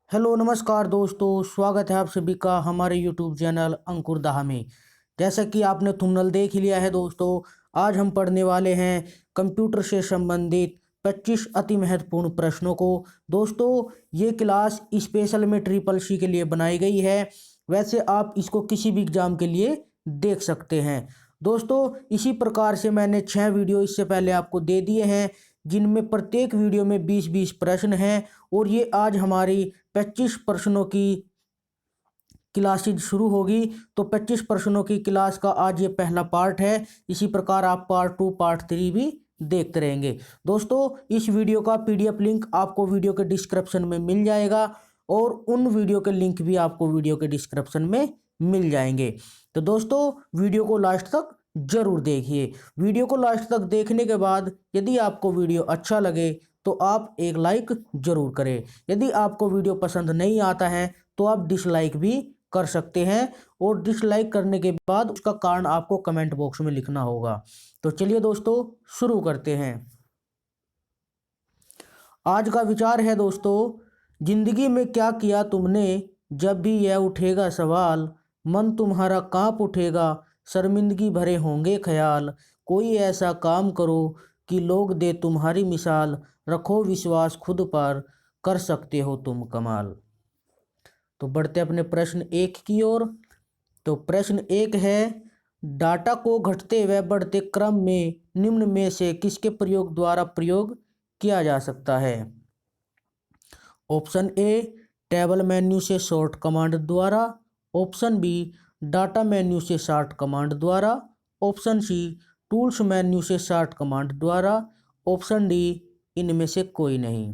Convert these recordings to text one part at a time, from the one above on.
Hello नमस्कार दोस्तों, स्वागत है आप सभी का हमारे यूट्यूब चैनल अंकुर दाहा में। जैसा कि आपने थंबनेल देख ही लिया है दोस्तों, आज हम पढ़ने वाले हैं कंप्यूटर से संबंधित 25 अति महत्वपूर्ण प्रश्नों को। दोस्तों, ये क्लास स्पेशल में ट्रिपल सी के लिए बनाई गई है। वैसे आप इसको किसी भी एग्जाम के लिए देख सकते हैं। दोस्तों, इसी प्रकार से मैंने 6 वीडियो इससे पहले आपको दे दिए हैं, जिनमें प्रत्येक वीडियो में 20-20 प्रश्न हैं। और ये आज हमारी 25 प्रश्नों की क्लासेज शुरू होगी। तो 25 प्रश्नों की क्लास का आज ये पहला पार्ट है। इसी प्रकार आप पार्ट 2 पार्ट 3 भी देखते रहेंगे। दोस्तों, इस वीडियो का पीडीएफ लिंक आपको वीडियो के डिस्क्रिप्शन में मिल जाएगा और उन वीडियो के लिंक भी आपको वीडियो के डिस्क्रिप्शन में मिल जाएंगे। तो दोस्तों, वीडियो को लास्ट तक जरूर देखिए। वीडियो को लास्ट तक देखने के बाद यदि आपको वीडियो अच्छा लगे तो आप एक लाइक जरूर करें। यदि आपको वीडियो पसंद नहीं आता है तो आप डिसलाइक भी कर सकते हैं, और डिसलाइक करने के बाद उसका कारण आपको कमेंट बॉक्स में लिखना होगा। तो चलिए दोस्तों, शुरू करते हैं। आज का विचार है दोस्तों, जिंदगी में क्या किया तुमने, जब भी यह उठेगा सवाल, मन तुम्हारा कांप उठेगा, शर्मिंदगी भरे होंगे ख्याल। कोई ऐसा काम करो कि लोग दे तुम्हारी मिसाल, रखो विश्वास खुद पर, कर सकते हो तुम कमाल। तो बढ़ते अपने प्रश्न एक की ओर। तो प्रश्न एक है, डाटा को घटते व बढ़ते क्रम में निम्न में से किसके प्रयोग द्वारा प्रयोग किया जा सकता है। ऑप्शन ए, टेबल मेन्यू से शॉर्ट कमांड द्वारा। ऑप्शन बी, डाटा मेन्यू से शॉर्ट कमांड द्वारा। ऑप्शन सी, टूल्स मेन्यू से शॉर्ट कमांड द्वारा। ऑप्शन डी, इनमें से कोई नहीं।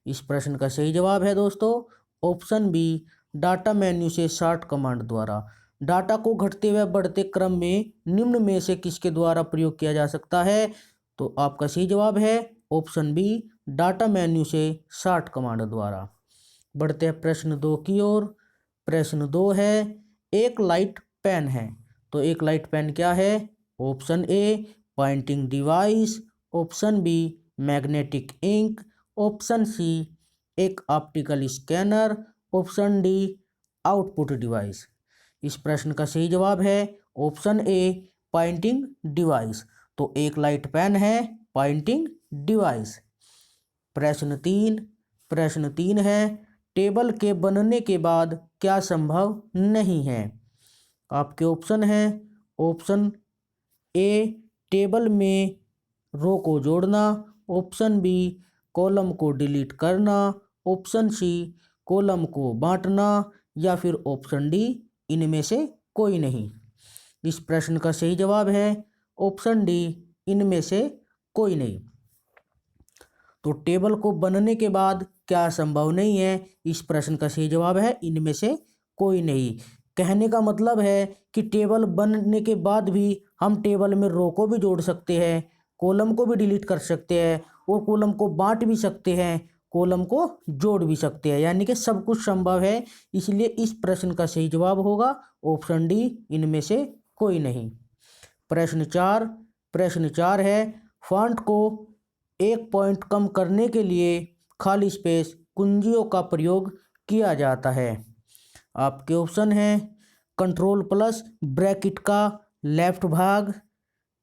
इस प्रश्न का सही जवाब है दोस्तों ऑप्शन बी, डाटा मेन्यू से शॉर्ट कमांड द्वारा। डाटा को घटते व बढ़ते क्रम में निम्न में से किसके द्वारा प्रयोग किया जा सकता है। तो आपका सही जवाब है ऑप्शन बी, डाटा मेन्यू से शॉर्ट कमांड द्वारा। बढ़ते हैं प्रश्न दो की ओर। प्रश्न दो है, एक लाइट पेन है। तो एक लाइट पेन क्या है। Option A, pointing device. Option B, magnetic ink. Option C, एक optical scanner. Option D, output device. इस प्रश्न का सही जवाब है ऑप्शन ए, पॉइंटिंग डिवाइस। तो एक लाइट पेन है पॉइंटिंग डिवाइस। प्रश्न तीन है, टेबल के बनने के बाद क्या संभव नहीं है। आपके ऑप्शन है। ऑप्शन ए, टेबल में रो को जोड़ना। ऑप्शन बी, कॉलम को डिलीट करना। ऑप्शन सी, कॉलम को बांटना। या फिर ऑप्शन डी, इनमें से कोई नहीं। इस प्रश्न का सही जवाब है ऑप्शन डी, इनमें से कोई नहीं। तो टेबल को बनने के बाद क्या संभव नहीं है, इस प्रश्न का सही जवाब है इनमें से कोई नहीं। कहने का मतलब है कि टेबल बनने के बाद भी हम टेबल में रो को भी जोड़ सकते हैं, कॉलम को भी डिलीट कर सकते हैं, और कॉलम को बांट भी सकते हैं, कॉलम को जोड़ भी सकते हैं, यानी कि सब कुछ संभव है। इसलिए इस प्रश्न का सही जवाब होगा ऑप्शन डी, इनमें से कोई नहीं। प्रश्न 4 है, फॉन्ट को एक पॉइंट कम करने के लिए खाली स्पेस कुंजियों का प्रयोग किया जाता है। आपके ऑप्शन हैं, कंट्रोल प्लस ब्रैकेट का लेफ्ट भाग।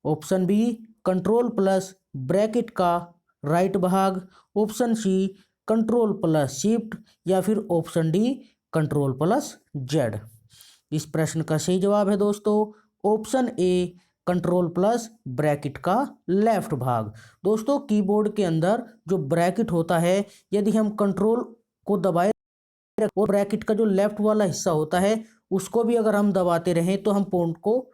Option B, control plus bracket का राइट भाग। Option C, control plus shift. या फिर option D, control plus Z. इस प्रश्न का सही जवाब है दोस्तों option A, control plus bracket का लेफ्ट भाग। दोस्तों, कीबोर्ड के अंदर जो ब्रैकेट होता है, यदि हम कंट्रोल को दबाए और ब्रैकेट का जो लेफ्ट वाला हिस्सा होता है उसको भी अगर हम दबाते रहें तो हम फ़ॉन्ट को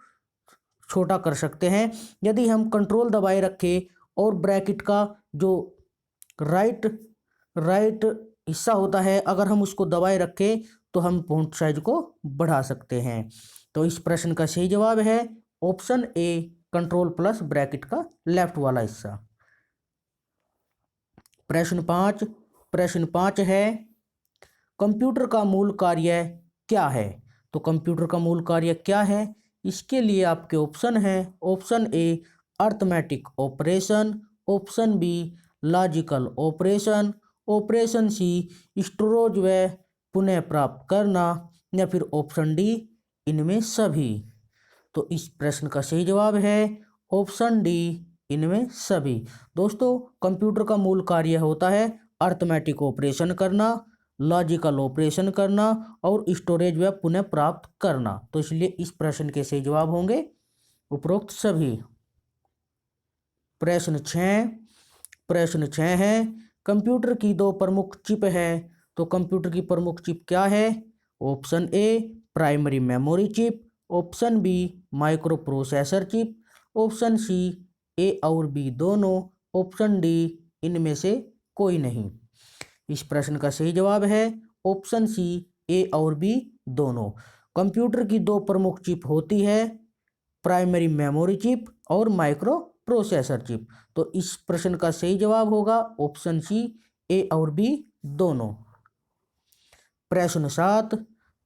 छोटा कर सकते हैं। यदि हम कंट्रोल दबाए रखें और ब्रैकेट का जो राइट राइट हिस्सा होता है अगर हम उसको दबाए रखें तो हम फ़ॉन्ट साइज को बढ़ा सकते हैं। तो इस प्रश्न का सही जवाब है option A, control plus bracket का लेफ्ट वाला हिस्सा। प्रश्न 5 है, कंप्यूटर का मूल कार्य क्या है। तो कंप्यूटर का मूल कार्य क्या है, इसके लिए आपके ऑप्शन हैं। Option A, arithmetic operation. Option B, logical operation. Operation C storage व पुनः प्राप्त करना, या फिर ऑप्शन डी इनमें सभी। तो इस प्रश्न का सही जवाब है ऑप्शन डी इनमें सभी। दोस्तों, कंप्यूटर का मूल कार्य होता है अर्थमेटिक ऑपरेशन करना, लॉजिकल ऑपरेशन करना और स्टोरेज व पुनः प्राप्त करना। तो इसलिए इस प्रश्न के सही जवाब होंगे उपरोक्त सभी। प्रश्न 6 है कंप्यूटर की दो प्रमुख चिप है। तो कंप्यूटर की प्रमुख चिप क्या है? Option A primary memory chip, option B micro processor chip, option C A और बी दोनों, ऑप्शन डी इनमें से कोई नहीं। इस प्रश्न का सही जवाब है ऑप्शन सी ए और बी दोनों। कंप्यूटर की दो प्रमुख चिप होती है प्राइमरी मेमोरी चिप और माइक्रो प्रोसेसर चिप। तो इस प्रश्न का सही जवाब होगा ऑप्शन सी ए और बी दोनों।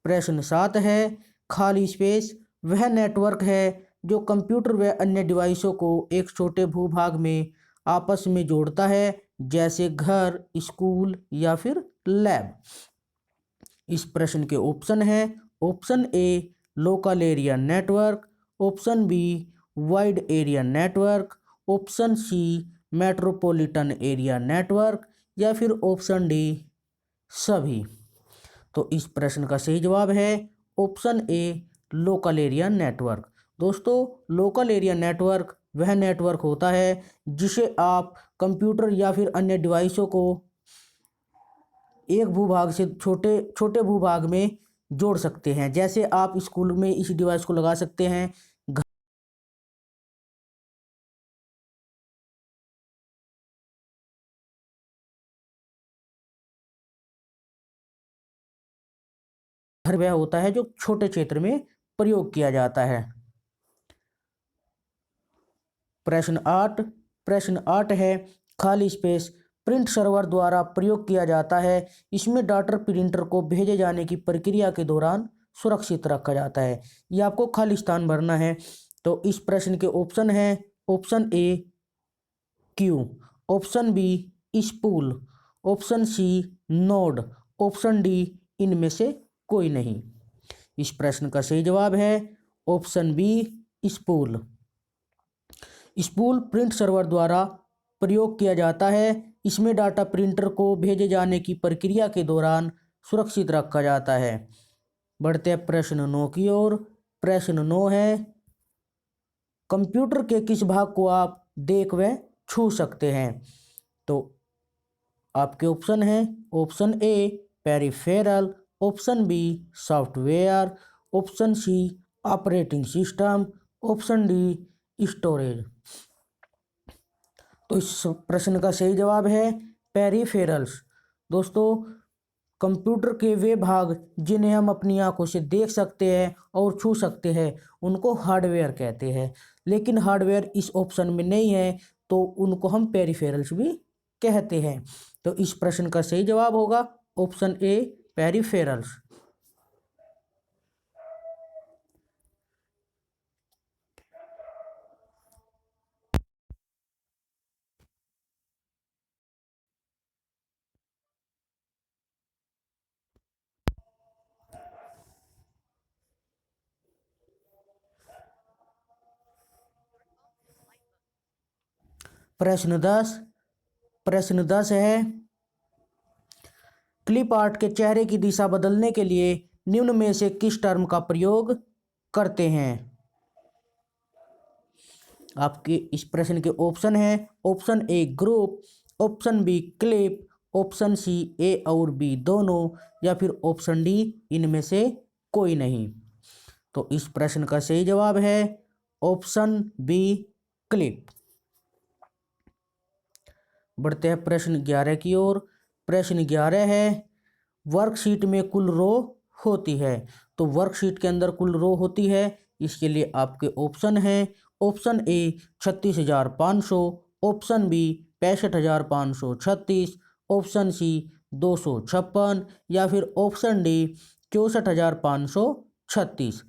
प्रश्न 7 है खाली स्पेस वह नेटवर्क है जो कंप्यूटर व अन्य डिवाइसों को एक छोटे भूभाग में आपस में जोड़ता है, जैसे घर, स्कूल या फिर लैब। इस प्रश्न के ऑप्शन है option A local area network, option B wide area network, option C metropolitan area network या फिर ऑप्शन डी सभी। तो इस प्रश्न का सही जवाब है option A local area network. दोस्तों, लोकल एरिया नेटवर्क वह नेटवर्क होता है जिसे आप कंप्यूटर या फिर अन्य डिवाइसों को एक भूभाग से छोटे छोटे भूभाग में जोड़ सकते हैं। जैसे आप स्कूल में इस डिवाइस को लगा सकते हैं, घर वह होता है जो छोटे क्षेत्र में प्रयोग किया जाता है। प्रश्न 8 है खाली स्पेस प्रिंट सर्वर द्वारा प्रयोग किया जाता है। इसमें डाटा प्रिंटर को भेजे जाने की प्रक्रिया के दौरान सुरक्षित रखा जाता है। ये आपको खाली स्थान भरना है। तो इस प्रश्न के ऑप्शन है option A queue, option B spool, option C node, option D इनमें से कोई नहीं। इस प्रश्न का सही जवाब है option B spool. Spool print server द्वारा प्रयोग किया जाता है। इसमें डाटा प्रिंटर को भेजे जाने की प्रक्रिया के दौरान सुरक्षित रखा जाता है। बढ़ते हैं प्रश्न 9 की ओर। प्रश्न 9 है कंप्यूटर के किस भाग को आप देख व छू सकते हैं? तो आपके ऑप्शन हैं option A peripheral, option B software, option C operating system, option D storage. तो इस प्रश्न का सही जवाब है पेरिफेरल्स। दोस्तों, कंप्यूटर के वे भाग जिन्हें हम अपनी आंखों से देख सकते हैं और छू सकते हैं उनको हार्डवेयर कहते हैं, लेकिन हार्डवेयर इस ऑप्शन में नहीं है तो उनको हम पेरिफेरल्स भी कहते हैं। तो इस प्रश्न का सही जवाब होगा ऑप्शन ए पेरिफेरल्स। प्रश्न 10 है क्लिप आर्ट के चेहरे की दिशा बदलने के लिए निम्न में से किस टर्म का प्रयोग करते हैं? आपके इस प्रश्न के ऑप्शन है option A group, option B clip, option C A और बी दोनों या फिर ऑप्शन डी इनमें से कोई नहीं। तो इस प्रश्न का सही जवाब है ऑप्शन बी क्लिप। बढ़ते हैं प्रश्न 11 की ओर। प्रश्न 11 है वर्कशीट में कुल रो होती है। तो वर्कशीट के अंदर कुल रो होती है, इसके लिए आपके ऑप्शन हैं option A 36,500, option B 65,536, option C 256 या फिर ऑप्शन डी 64,536।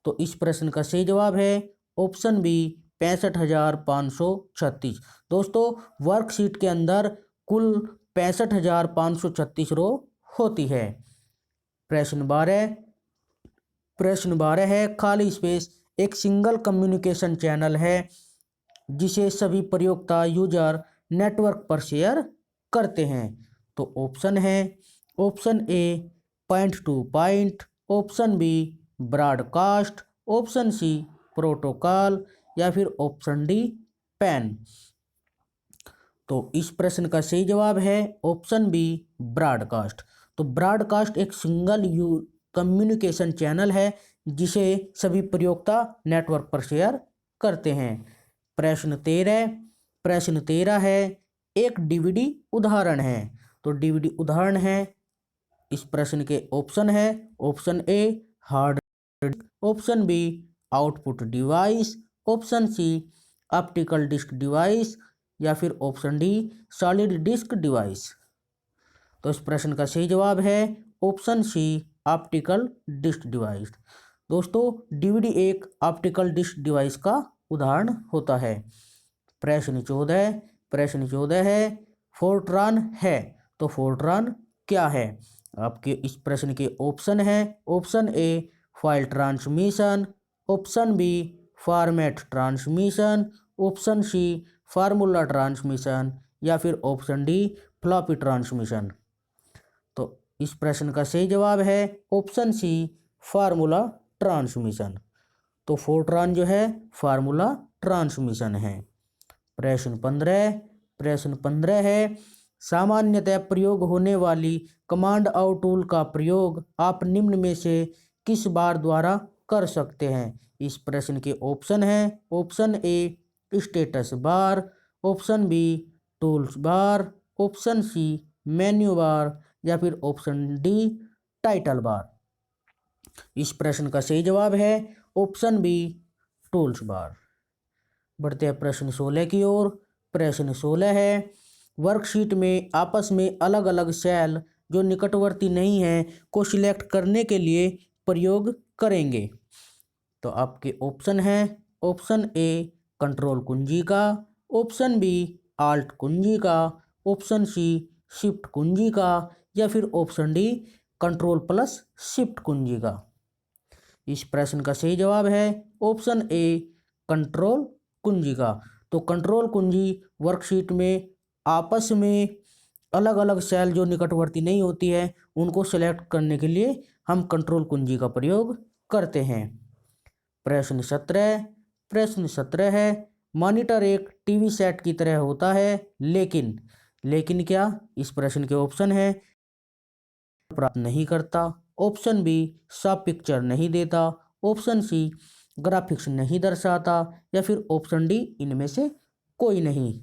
तो इस प्रश्न का सही जवाब है ऑप्शन बी 65,536। दोस्तों, वर्कशीट के अंदर कुल 65,536 रो होती है। प्रश्न 12 है, खाली स्पेस एक सिंगल कम्युनिकेशन चैनल है जिसे सभी प्रयोक्ता यूजर नेटवर्क पर शेयर करते हैं। तो option A point to point, option B broadcast, option C protocol या फिर ऑप्शन डी पैन। तो इस प्रश्न का सही जवाब है ऑप्शन बी ब्रॉडकास्ट। तो ब्रॉडकास्ट एक सिंगल कम्युनिकेशन चैनल है जिसे सभी प्रयोक्ता नेटवर्क पर शेयर करते हैं। प्रश्न 13 है, एक डीवीडी उदाहरण है। तो डीवीडी उदाहरण है, इस प्रश्न के ऑप्शन है, option A hard, option B output device, option C optical disk device या फिर option D solid disk device. तो इस प्रश्न का सही जवाब है option C optical disk device. दोस्तों, डीवीडी एक ऑप्टिकल डिस्क डिवाइस का उदाहरण होता है। प्रश्न 14 है, फोर्ट्रॉन है। तो फोर्ट्रॉन क्या है? आपके इस प्रश्न के ऑप्शन है, option A file transmission, option B format transmission, option C formula transmission या फिर ऑप्शन डी फ्लॉपी ट्रांसमिशन। तो इस प्रश्न का सही जवाब है ऑप्शन सी फार्मूला ट्रांसमिशन। तो फोर्ट्रॉन जो है फार्मूला ट्रांसमिशन है। प्रश्न 15 है, सामान्यतः प्रयोग होने वाली कमांड आउट टूल का प्रयोग आप निम्न में से किस बार द्वारा कर सकते हैं? इस प्रश्न के ऑप्शन है, option A status bar, option B tools bar, option C menu bar या फिर ऑप्शन डी टाइटल बार। इस प्रश्न का सही जवाब है ऑप्शन बी टूल्स बार। बढ़ते हैं प्रश्न 16 की ओर। प्रश्न 16 है, वर्कशीट में आपस में अलग अलग सेल जो निकटवर्ती नहीं हैं को सिलेक्ट करने के लिए प्रयोग करेंगे। तो आपके ऑप्शन है, ऑप्शन ए कंट्रोल कुंजी का, ऑप्शन बी आल्ट कुंजी का, ऑप्शन सी शिफ्ट कुंजी का या फिर option D control plus shift कुंजी का। इस प्रश्न का सही जवाब है ऑप्शन ए कंट्रोल कुंजी का। तो कंट्रोल कुंजी वर्कशीट में आपस में अलग अलग सेल जो निकटवर्ती नहीं होती है उनको सेलेक्ट करने के लिए हम कंट्रोल कुंजी का प्रयोग करते हैं। प्रश्न 17 है, मॉनिटर एक टीवी सेट की तरह होता है लेकिन क्या? इस प्रश्न के ऑप्शन है, प्राप्त नहीं करता, ऑप्शन बी साफ पिक्चर नहीं देता, ऑप्शन सी ग्राफिक्स नहीं दर्शाता या फिर ऑप्शन डी इनमें से कोई नहीं।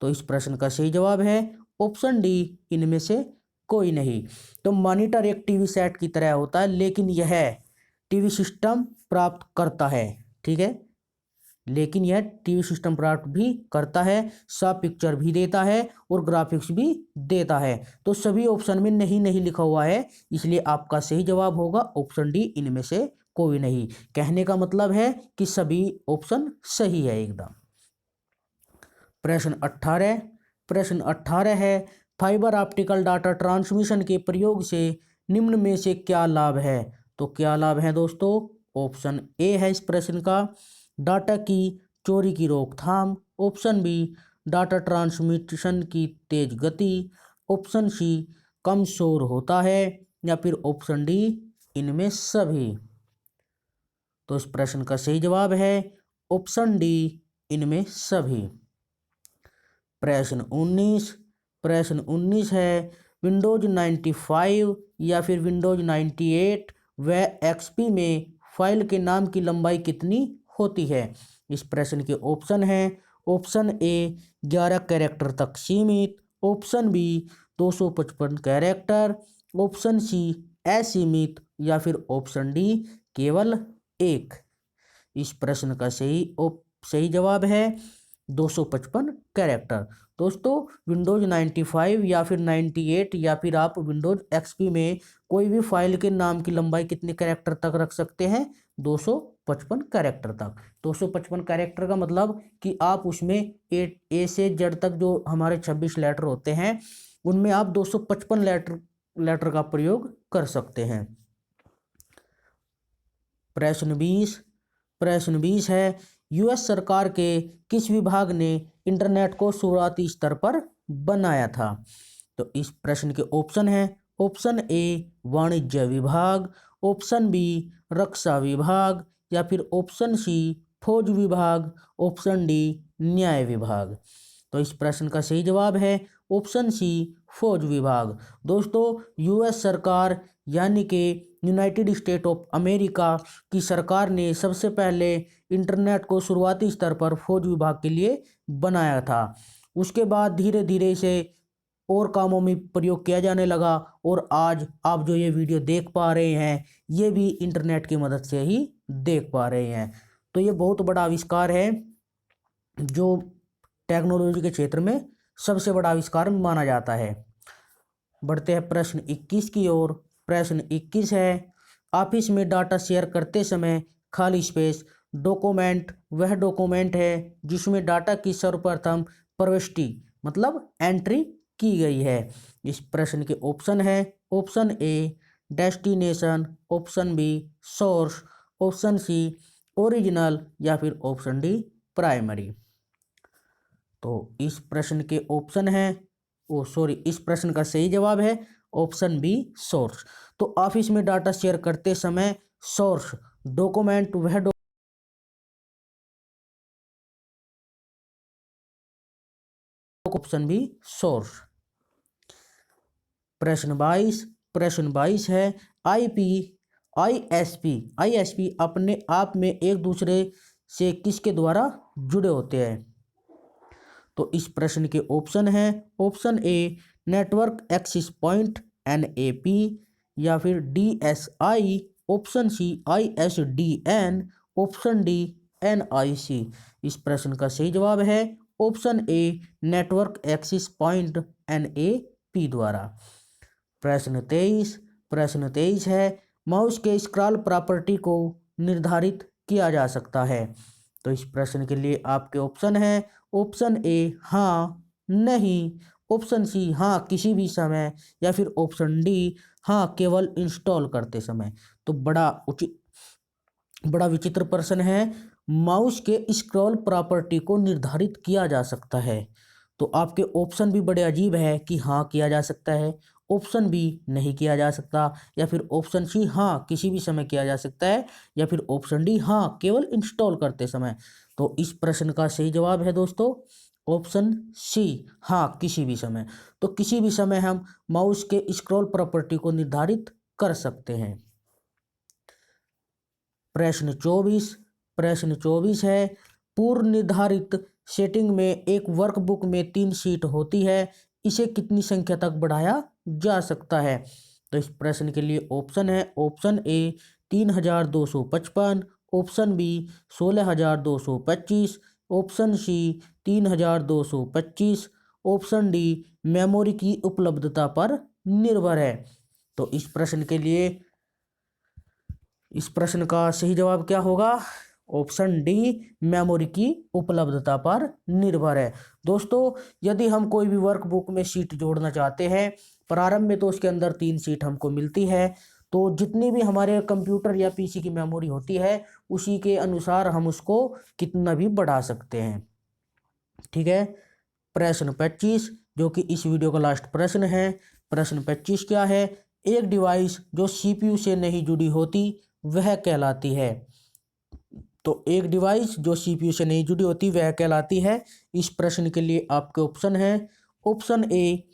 तो इस प्रश्न का सही जवाब है ऑप्शन डी इनमें से कोई नहीं। तो मॉनिटर एक टीवी सेट की तरह होता है लेकिन यह टीवी सिस्टम प्राप्त करता है, ठीक है, लेकिन यह टीवी सिस्टम प्राप्त भी करता है, साफ पिक्चर भी देता है और ग्राफिक्स भी देता है। तो सभी ऑप्शन में नहीं लिखा हुआ है, इसलिए आपका सही जवाब होगा ऑप्शन डी इनमें से कोई नहीं। कहने का मतलब है कि सभी ऑप्शन सही है एकदम। प्रश्न 18 है, फाइबर ऑप्टिकल डाटा ट्रांसमिशन के प्रयोग से निम्न में से क्या लाभ है? तो क्या लाभ है दोस्तों? ऑप्शन ए है इस प्रश्न का, डाटा की चोरी की रोकथाम, ऑप्शन बी डाटा ट्रांसमिशन की तेज गति, ऑप्शन सी कम शोर होता है या फिर ऑप्शन डी इनमें सभी। तो इस प्रश्न का सही जवाब है ऑप्शन डी इनमें सभी। प्रश्न 19 है, विंडोज 95 या फिर विंडोज 98 व एक्सपी में फाइल के नाम की लंबाई कितनी होती है? इस प्रश्न के ऑप्शन है, ऑप्शन ए 11 कैरेक्टर तक सीमित, option B 255 character, option C असीमित या फिर ऑप्शन डी केवल 1। इस प्रश्न का सही जवाब है 255 कैरेक्टर। दोस्तों, विंडोज 95 या फिर 98 या फिर आप विंडोज एक्सपी में कोई भी फाइल के नाम की लंबाई कितने कैरेक्टर तक रख सकते हैं? 255 कैरेक्टर तक। 255 कैरेक्टर का मतलब कि आप उसमें ए से जेड तक जो हमारे 26 लेटर होते हैं उनमें आप 255 लेटर का प्रयोग कर सकते हैं। प्रश्न 20 है, यूएस सरकार के किस विभाग ने इंटरनेट को शुरुआती स्तर पर बनाया था? तो इस प्रश्न के ऑप्शन है, ऑप्शन ए वाणिज्य विभाग, ऑप्शन बी रक्षा विभाग, या फिर ऑप्शन सी फौज विभाग, ऑप्शन डी न्याय विभाग। तो इस प्रश्न का सही जवाब है ऑप्शन सी फौज विभाग। दोस्तों, यूएस सरकार यानी कि यूनाइटेड स्टेट ऑफ अमेरिका की सरकार ने सबसे पहले इंटरनेट को शुरुआती स्तर पर फौज विभाग के लिए बनाया था। उसके बाद धीरे धीरे इसे और कामों में प्रयोग किया जाने लगा, और आज आप जो ये वीडियो देख पा रहे हैं ये भी इंटरनेट की मदद से ही देख पा रहे हैं। तो ये बहुत बड़ा आविष्कार है जो टेक्नोलॉजी के क्षेत्र में सबसे बड़ा आविष्कार माना जाता है। बढ़ते हैं प्रश्न 21 की ओर। प्रश्न 21 है, ऑफिस में डाटा शेयर करते समय खाली स्पेस डॉक्यूमेंट वह डॉक्यूमेंट है जिसमें डाटा की सर्वप्रथम प्रविष्टि मतलब एंट्री की गई है। इस प्रश्न के ऑप्शन है, option A destination, option B source, option C original, या फिर ऑप्शन डी प्राइमरी। तो इस प्रश्न के ऑप्शन है, इस प्रश्न का सही जवाब है ऑप्शन बी सोर्स। तो ऑफिस में डाटा शेयर करते समय सोर्स डॉक्यूमेंट वह ऑप्शन बी सोर्स। प्रश्न 22 है, आईएसपी अपने आप में एक दूसरे से किसके द्वारा जुड़े होते हैं? तो इस प्रश्न के ऑप्शन है, option A network access point NAP, या फिर DSI, option C ISDN, option D NIC। इस प्रश्न का सही जवाब है option A network access point NAP द्वारा। प्रश्न 23 है, माउस के स्क्रॉल प्रॉपर्टी को निर्धारित किया जा सकता है। तो इस प्रश्न के लिए आपके ऑप्शन है, ऑप्शन ए हाँ नहीं, ऑप्शन सी हाँ किसी भी समय, या फिर ऑप्शन डी हाँ केवल इंस्टॉल करते समय। तो बड़ा विचित्र प्रश्न है, माउस के स्क्रॉल प्रॉपर्टी को निर्धारित किया जा सकता है। तो आपके ऑप्शन भी बड़े अजीब है कि हाँ किया जा सकता है, ऑप्शन बी नहीं किया जा सकता, या फिर ऑप्शन सी हाँ किसी भी समय किया जा सकता है, या फिर ऑप्शन डी हाँ केवल इंस्टॉल करते समय। तो इस प्रश्न का सही जवाब है दोस्तों ऑप्शन सी हाँ किसी भी समय। तो किसी भी समय हम माउस के स्क्रॉल प्रॉपर्टी को निर्धारित कर सकते हैं। प्रश्न 24 है, पूर्व निर्धारित सेटिंग में एक वर्कबुक में 3 शीट होती है, इसे कितनी संख्या तक बढ़ाया जा सकता है? तो इस प्रश्न के लिए ऑप्शन है, option A 3255, option B 16225, option C 3225, option D memory की उपलब्धता पर निर्भर है। तो इस प्रश्न का सही जवाब क्या होगा? ऑप्शन डी मेमोरी की उपलब्धता पर निर्भर है। दोस्तों, यदि हम कोई भी वर्कबुक में शीट जोड़ना चाहते हैं, प्रारंभ में तो उसके अंदर 3 शीट हमको मिलती है, तो जितनी भी हमारे कंप्यूटर या पीसी की मेमोरी होती है उसी के अनुसार हम उसको कितना भी बढ़ा सकते हैं। ठीक है। प्रश्न 25 जो कि इस वीडियो का लास्ट प्रश्न है। प्रश्न 25 क्या है? एक डिवाइस जो CPU से नहीं जुड़ी होती वह कहलाती है। तो एक डिवाइस जो CPU से नहीं जुड़ी होती वह कहलाती है। इस प्रश्न के लिए आपके ऑप्शन है, option A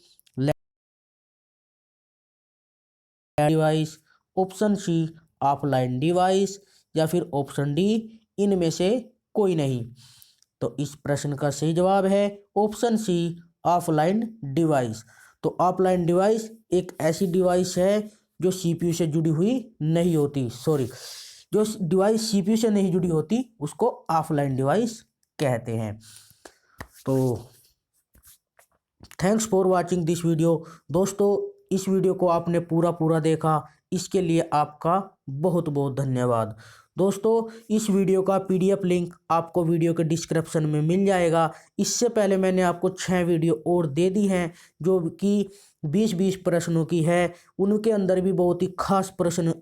device, option C offline device, या फिर ऑप्शन डी इनमें से कोई नहीं। तो इस प्रश्न का सही जवाब है ऑप्शन सी ऑफलाइन डिवाइस। तो ऑफलाइन डिवाइस एक ऐसी डिवाइस है जो CPU से जुड़ी हुई नहीं होती, जो डिवाइस CPU से नहीं जुड़ी होती उसको ऑफलाइन डिवाइस कहते हैं। तो thanks for watching this video. दोस्तों, इस वीडियो को आपने पूरा देखा, इसके लिए आपका बहुत बहुत धन्यवाद। दोस्तों इस वीडियो का पीडीएफ लिंक आपको वीडियो के डिस्क्रिप्शन में मिल जाएगा। इससे पहले मैंने आपको 6 वीडियो और दे दी हैं जो कि 20-20 प्रश्नों की है। उनके अंदर भी बहुत ही खास प्रश्न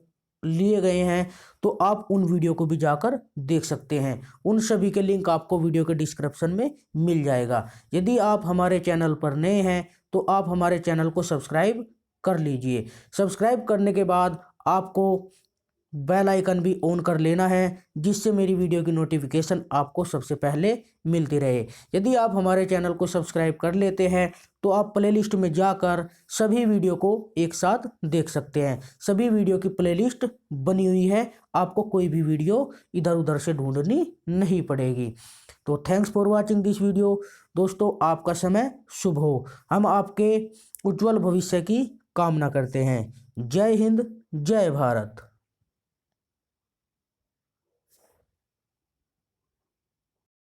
लिए गए हैं, तो आप उन वीडियो को भी जाकर देख सकते हैं। उन सभी के लिंक आपको वीडियो के डिस्क्रिप्शन में मिल जाएगा। यदि आप हमारे चैनल पर नए हैं तो आप हमारे चैनल को सब्सक्राइब कर लीजिए। सब्सक्राइब करने के बाद आपको बेल आइकन भी ऑन कर लेना है, जिससे मेरी वीडियो की नोटिफिकेशन आपको सबसे पहले मिलती रहे। यदि आप हमारे चैनल को सब्सक्राइब कर लेते हैं तो आप प्लेलिस्ट में जाकर सभी वीडियो को एक साथ देख सकते हैं। सभी वीडियो की प्लेलिस्ट बनी हुई है, आपको कोई भी वीडियो इधर उधर से ढूंढनी नहीं पड़ेगी। तो thanks for watching this video. दोस्तों आपका समय शुभ हो। हम आपके उज्जवल भविष्य की कामना करते हैं। जय हिंद, जय भारत।